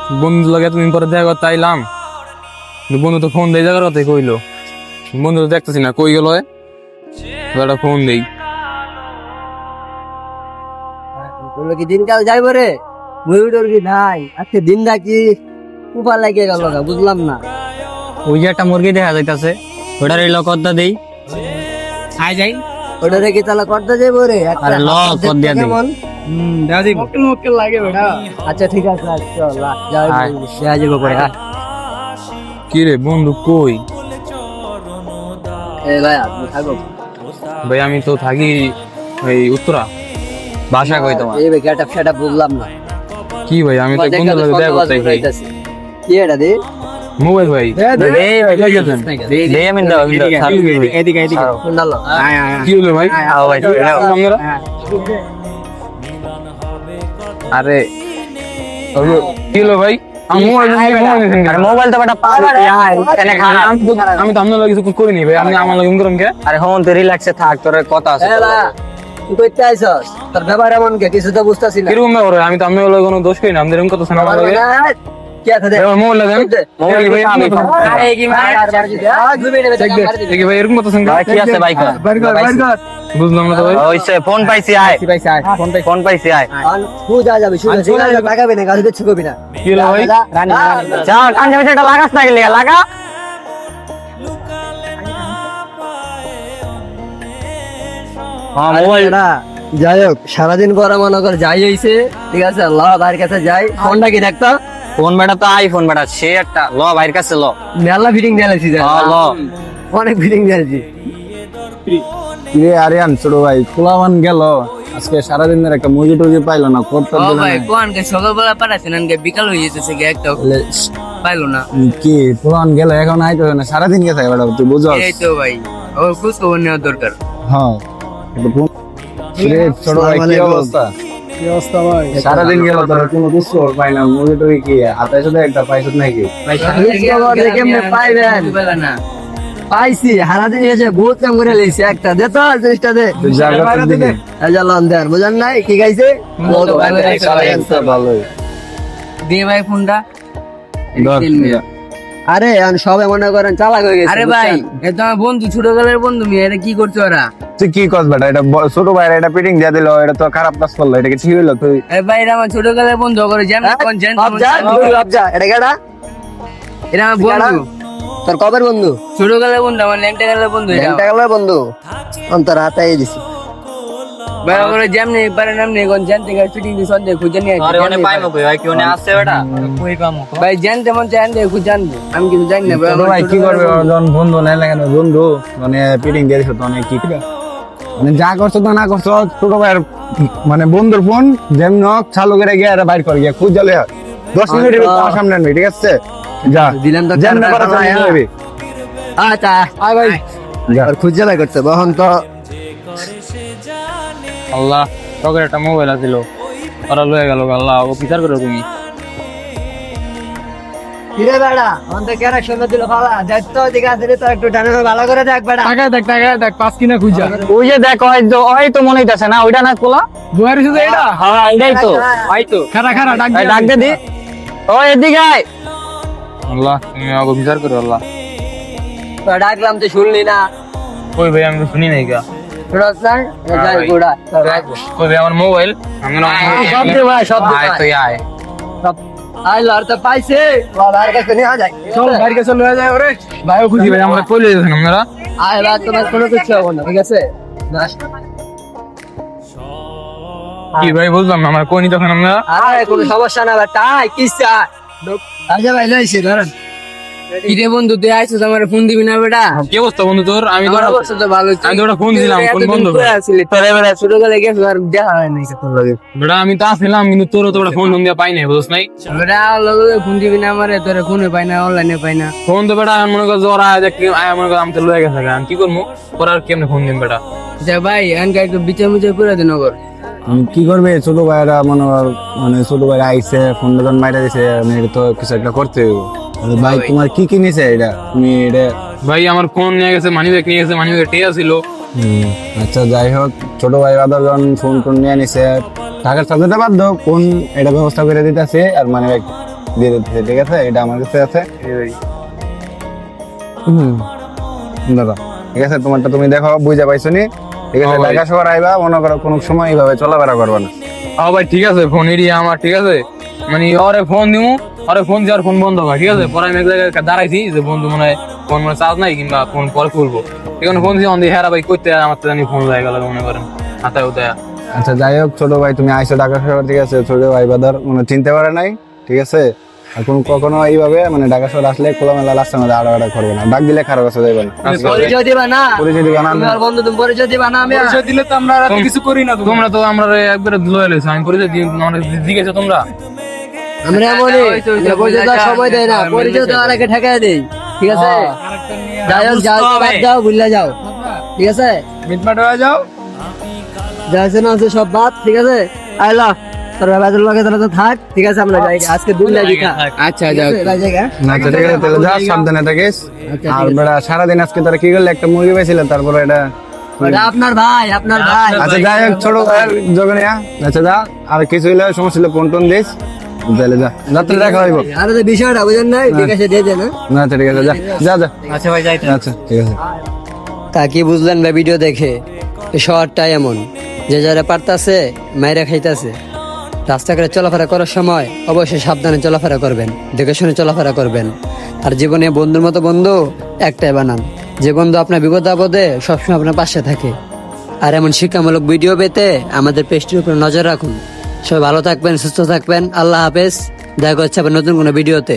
বন্ধু লাগে তুমি পরে দেখা করতে আইলাম, বন্ধু তো ফোন দেই জায়গার কথাই কইলো, বন্ধু তো দেখতেছি না কই গেল, একটা ফোন দেই। বললো কি দিনকাল যাইবো রে, মুভি টুরগি নাই আজকে দিনটা কি কুপা লাগিয়ে গেল না বুঝলাম না। ওই যে একটা মুরগি দেখা যাইতাছে, ওটার এই লকদা দেই, আই যাই ওটা দেখি তাহলে করতে যাইবো রে। আরে ল কর দিয়া দেই। দেখা যাইবো মক্কেল মক্কেল লাগে বেটা। আচ্ছা ঠিক আছে চল দেখা যাইবো পরে। কি রে বন্ধু কই? ভাই আপনি থাকো। ভাই আমি তো থাকি এই উত্তরা। বাসা কই তোমার? এই গেটআপ সেটা বুঝলাম না। কি ভাই আমি তো বন্ধু লাগে দেখা করতে আইছি। কি এটা দে মোবাইল ভাই দেই আমি দাও এদিকে এদিকে নালো। কি হলো ভাই? আও ভাই আপনারা আরে কি হলো ভাই? মোবাইল তো বেটা আমি তো আপনার লাগে কিছু করিনি ভাই, আপনি আমার লাগে করেন কে? আরে হন তুই রিল্যাক্সে থাক, তোর কথা আছে। তুই কইতে আইছস? তোর ব্যাপার এমন কে কিছু তো বুঝতাছি না। কিরকম ব্যাপার? আমি তো আপনার লাগে কোনো দোষ করি না, আমাদের এরকম কথা শোনা লাগে। কি আছে দে মোবাইল লাগেন মোবাইল ভাই, আমি আরে কি মার দেখি ভাই এরকম কথা শুনতে কি আছে বাইক? বুঝলাম না তো ভাই। ওইসে ফোন পাইছি আয়, ফোন পাইছি আয়। সুজা যাবে সুজা লাগাবে না গাড়ি দেখছ কবি না। কি হলো ভাই? যা কান যাবে সেটা লাগাস না গেলে লাগা। হ্যাঁ মোবাইল যাই হোক সারাদিন পরে মনে কর যাই হইছে, ঠিক আছে আল্লাহ ভাইয়ের কাছে যাই। ফোনটা কি দেখতো? ফোন বেটা তো আইফোন বেটা, সে একটা ল বাইর কাছে ল। মেলা ফিটিং দিয়েছি, ল অনেক ফিটিং দিয়েছি। রে আরিয়ান ছোট ভাই পোলাওয়ান গেল আজকে সারাদিন ধরে একটা মুরগি টুরগি পাইলো না, করতে দিল না। কোনকে সকালবেলা পাঠাছেন আনকে বিকাল হয়ে যেতেছে গে একটা পাইলো না। কি পোলাওয়ান গেল এখন আইতো না, সারাদিন গেছে বেটা, তুই বুঝছ? এই তো ভাই ও খোঁজ খবর নেওয়া দরকার। হ্যাঁ রে ছোট ভাই কি অবস্থা? কি অবস্থা ভাই? সারাদিন গেল তোর কোনো কিছু পাই না, মুরগি টুরগি কি হাতে সাথে একটা পাইছত নাকি? কেমনে পাইবেন? না পাইছি সারাদিন এসে বহুত কাম করে লইছি, একটা দে তো জিনিসটা দে। তুই জায়গাটার দিকে এই যে লন দেন বুঝেন নাই কি গাইছে? ভালোই দে ভাই ফোনটা। ধর। আরে আমি সবাই মনে করেন চালাক হয়ে গেছে। আরে ভাই এ তো আমার বন্ধু ছোটবেলার বন্ধু, মেয়ে এটা কি করছো ওরা? তুই কি কস বেটা? এটা ছোট ভাইয়ের এটা পিটিং দিয়ে দিল, এটা তো খারাপ কাজ করলো, এটা কি ঠিক হইলো? তুই আরে ভাই এটা আমার ছোটবেলার বন্ধু, করে যেমন কোন জেন লজ্জা এটা কেডা? এটা আমার বন্ধু, তোর কবের বন্ধু? ছোটবেলার বন্ধু, আমার ল্যাংটা গেলের বন্ধু। এটা একটা গেল বন্ধু অন্তর হাতাই দিছি। ভাই করে যেমনি পারে নামনি কোন জেন থেকে ফিটিং দি সন্দেহ খুঁজে নিয়ে আরে ওনে পাইমো কই ভাই, কি ওনে আছে বেটা? কই পামো? ভাই জেন তেমন চান দে খুঁজে জানবো, আমি কিছু জানি না ভাই। ছোট ভাই কি করবে? যখন বন্ধু নাই লাগে না, বন্ধু মানে পিটিং দিয়ে দিছো তো অনেক কি মানে যা করছো তো না করছো, ছোট ভাইয়ের মানে বন্ধুর ফোন যেমন চালু করে গিয়ে আর বাইর করে গিয়ে খুঁজ জ্বালে 10 মিনিটের ভিতরে আমার সামনে আনবি, ঠিক আছে? যা দিলাম তো যেমন করে চালিয়ে যাবি। আচ্ছা আয় ভাই যা। আর খুঁজে লাই করছে বহন তো। আল্লাহ তোকে একটা মোবাইল আছিল, ওরা লয়ে গেল। আল্লাহ ও বিচার করো তুমি। কিরে বেড়া অন্ত কেরা শুনে দিল ফালা দেখত দিকে আছে তো একটু ডানে ভালো করে দেখ বেড়া। টাকা দেখ পাঁচ কিনা খুঁজা ওই যে দেখ ওই তো মনে হইতাছে না, ওইটা না কোলা? বুয়ারি শুধু এটা। হ্যাঁ এটাই তো। আই তো খারা খারা ডাক এই ডাক দে দি। ওই এদিকে আয়। আল্লাহ তুমি আমাকে বিচার করো আল্লাহ। তো ডাকলাম তো শুনলি না। কই ভাই আমি তো শুনি নাই গা। রসনার যাই গোড়া কই ভাই আমার মোবাইল আমি না সব দে ভাই সব দে আয় তুই আয়। আই লড় তো পাইছে লড়ার কাছে নিয়ে যায়। চল বাইরে কাছে লয়ে যায় ওরে ভাইও খুঁজি ভাই আমরা কই লয়ে যাচ্ছেন আপনারা? আয় রাত তোমার কোনো কিছু হবে না, ঠিক আছে? কি ভাই বুঝলাম না, আমার কোনি তখন আমরা আরে কোনো সমস্যা না বেটা, আয় কি চাই? আচ্ছা ভাই লইছি ধরেন। কি রে বন্ধু তুই আইছিস আমার ফোন দিবি না বেটা? কি অবস্থা বন্ধু তোর? আমি তো আমার অবস্থা তো ভালো ছিল। আমি তো ওটা ফোন দিলাম, কোন বন্ধু? তোরে বেটা ছোটবেলায় গেছিস আর দেখা হয় নাই তোর লগে। বেটা আমি তো আসলাম কিন্তু তোর তো ওটা ফোন দিয়া পাই নাই, বুঝছ নাই? বেটা লগে ফোন দিবি না আমারে, তোরে ফোনে পাই না, অনলাইনে পাই না। ফোন তো বেটা আমি মনে কর জ্বর আয় দেখ আয় মনে কর আমি তো লয়ে গেছে আমি কি করবো? পরে আর কেমনে ফোন দিম বেটা? যা ভাই আনকা একটু বিচার মুচার করে দিন ওগর। কি করবে ছোট ভাইরা মনে কর, মানে ছোট ভাইরা আইসে ফোন যখন মাইরা দিছে, মানে এটা তো কিছু একটা করতে হইব। ভাই তোমার কি কিনেছে এটা? তুমি এটা ভাই আমার ফোন নিয়ে গেছে, মানি ব্যাগ নিয়ে গেছে, মানি ব্যাগ টেয়া ছিল। আচ্ছা যাই হোক, ছোট ভাই বাদর যখন ফোন টোন নিয়ে নিছে, টাকার সাথে বাদ দাও, ফোন এটা ব্যবস্থা করে দিতেছে আর মানে দিয়ে দিতেছি, ঠিক আছে? এটা আমার কাছে আছে। দাদা ঠিক আছে, তোমারটা তুমি দেখো, বুঝা পাইছো নি? ঠিক আছে, হ্যাঁ ভাই। ঢাকা শহর আইবা, মনে করো কোনো সময় এইভাবে চলাফেরা করবে না। হ্যাঁ ভাই ঠিক আছে, ফোন এরিয়া আমার, ঠিক আছে? মানে ওরে ফোন দিমু, ওরে ফোন দেওয়ার ফোন বন্ধ হয়, ঠিক আছে? পরে আমি এক জায়গায় দাঁড়াইছি যে বন্ধু মনে হয় ফোন মানে চার্জ নাই কিংবা ফোন পরে খুলবো, এখানে ফোন দিয়ে হেরা ভাই করতে আমার তো জানি ফোন হয়ে গেল মনে করেন হাতায় উতায়। আচ্ছা যাই হোক, ছোট ভাই তুমি আইসো ঢাকা শহর, ঠিক আছে? ছোট ভাই বাদার মানে চিনতে পারে নাই, ঠিক আছে? এখন কখনো এইভাবে মানে ঢাকা শহর আসলে খোলামেলা রাস্তার মধ্যে আড়াআড়া করবে না, ডাক দিলে খারাপ কাছে যাবে না। পরিচয় দিবা না? পরিচয় দিবা না? তুমি আর বন্ধু তুমি পরিচয় দিবা না? আমি আর- দিলে তো আমরা আর কিছু করি না। তোমরা তো আমরা একবারে লয়ে লইছো, আমি পরিচয় জিজ্ঞেসা তোমরা আমরা এমনই, আমরা পরিচয় দেওয়ার সময় দেয় না, পরিচয় দেওয়ার আগে ঠেকায় দেই, ঠিক আছে? যাই হোক, যাও বাদ যাও, ভুলে যাও, ঠিক আছে? মিটমাট হয়ে যাও। যা আছে না আছে সব বাদ, ঠিক আছে? আইলা তোর বাজার লগে তোরা তো থাক, ঠিক আছে? আমরা যাই আজকে দুই লাগি খা। আচ্ছা যাও। জায়গা আচ্ছা ঠিক আছে, তাহলে যা, সাবধানে থাকিস। আচ্ছা, আর বেড়া সারাদিন আজকে তোরা কি করলে? একটা মুরগি পেয়েছিলেন, তারপরে এটা। ওটা আপনার ভাই, আপনার ভাই। আচ্ছা যাই হোক, ছোট ভাইয়ের জগনিয়া, আচ্ছা যা, আর কিছু হইলে সমস্যা হলে ফোন টোন দিস, তাহলে যা, রাত্রে দেখা হইব। আর যে বিষয়টা বুঝেন নাই, বিকাশে দিয়ে দেন, হ্যাঁ? আচ্ছা ঠিক আছে, যা যা যা। আচ্ছা ভাই যাইতে। আচ্ছা ঠিক আছে। তা কি বুঝলেন ভাই ভিডিও দেখে? এই শহরটাই এমন, যে যারা পারতাছে মাইরা খাইতাছে। রাস্তাঘাটে চলাফেরা করার সময় অবশ্যই সাবধানে চলাফেরা করবেন, দেখে শুনে চলাফেরা করবেন। আর জীবনে বন্ধুর মতো বন্ধু একটাই বানান, যে বন্ধু আপনার বিপদ আপদে সবসময় আপনার পাশে থাকে। আর এমন শিক্ষামূলক ভিডিও পেতে আমাদের পেজটির উপর নজর রাখুন। সবাই ভালো থাকবেন, সুস্থ থাকবেন। আল্লাহ হাফেজ। দেখা হচ্ছে আবার নতুন কোনো ভিডিওতে।